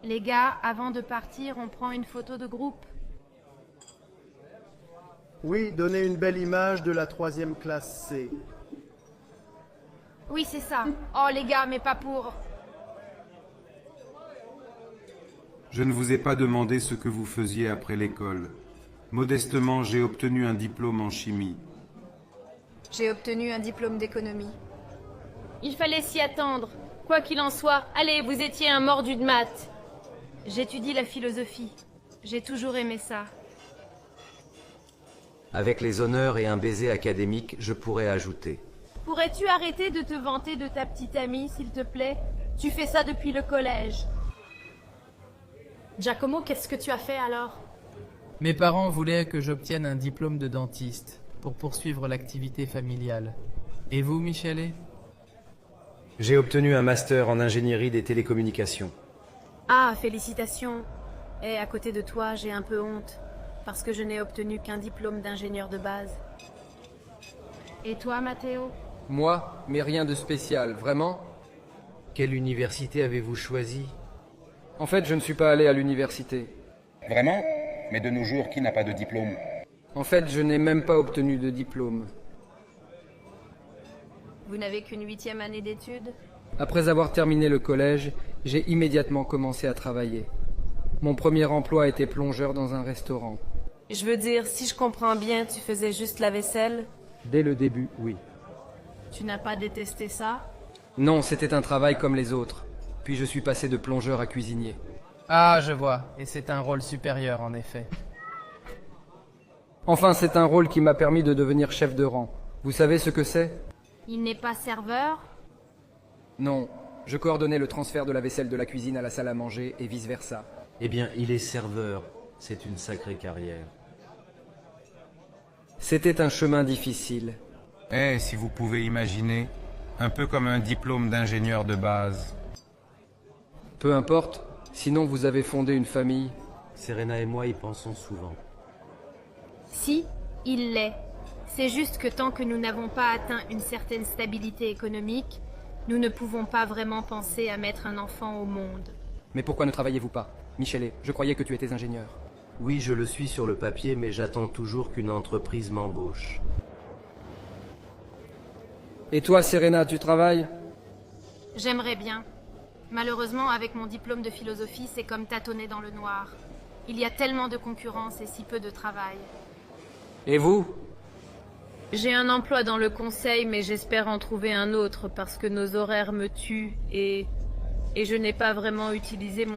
Les gars, avant de partir, on prend une photo de groupe. Oui, donnez une belle image de la 3e classe C. Oui, c'est ça. Oh les gars, mais pas pour... Je ne vous ai pas demandé ce que vous faisiez après l'école. Modestement, j'ai obtenu un diplôme en chimie. J'ai obtenu un diplôme d'économie. Il fallait s'y attendre. Quoi qu'il en soit, allez, vous étiez un mordu de maths. J'étudie la philosophie. J'ai toujours aimé ça. Avec les honneurs et un baiser académique, je pourrais ajouter. Pourrais-tu arrêter de te vanter de ta petite amie, s'il te plaît? Tu fais ça depuis le collège. Giacomo, qu'est-ce que tu as fait alors? Mes parents voulaient que j'obtienne un diplôme de dentiste pour poursuivre l'activité familiale. Et vous, Michele? J'ai obtenu un master en ingénierie des télécommunications. Ah, félicitations. Et à côté de toi, j'ai un peu honte, parce que je n'ai obtenu qu'un diplôme d'ingénieur de base. Et toi, Matteo? Moi, mais rien de spécial, vraiment. Quelle université avez-vous choisi? En fait, je ne suis pas allé à l'université. Vraiment? Mais de nos jours, qui n'a pas de diplôme? En fait, je n'ai même pas obtenu de diplôme. Vous n'avez qu'une 8e année d'études? Après avoir terminé le collège, j'ai immédiatement commencé à travailler. Mon premier emploi était plongeur dans un restaurant. Je veux dire, si je comprends bien, tu faisais juste la vaisselle? Dès le début, oui. Tu n'as pas détesté ça? Non, c'était un travail comme les autres. Puis je suis passé de plongeur à cuisinier. Ah, je vois. Et c'est un rôle supérieur, en effet. Enfin, c'est un rôle qui m'a permis de devenir chef de rang. Vous savez ce que c'est? Il n'est pas serveur? Non. Je coordonnais le transfert de la vaisselle de la cuisine à la salle à manger et vice-versa. Eh bien, il est serveur. C'est une sacrée carrière. C'était un chemin difficile. Eh, si vous pouvez imaginer, un peu comme un diplôme d'ingénieur de base. Peu importe, sinon vous avez fondé une famille. Serena et moi y pensons souvent. Si, il l'est. C'est juste que tant que nous n'avons pas atteint une certaine stabilité économique, nous ne pouvons pas vraiment penser à mettre un enfant au monde. Mais pourquoi ne travaillez-vous pas? Michele, je croyais que tu étais ingénieur. Oui, je le suis sur le papier, mais j'attends toujours qu'une entreprise m'embauche. Et toi, Serena, tu travailles? J'aimerais bien. Malheureusement, avec mon diplôme de philosophie, c'est comme tâtonner dans le noir. Il y a tellement de concurrence et si peu de travail. Et vous? J'ai un emploi dans le conseil, mais j'espère en trouver un autre parce que nos horaires me tuent et je n'ai pas vraiment utilisé mon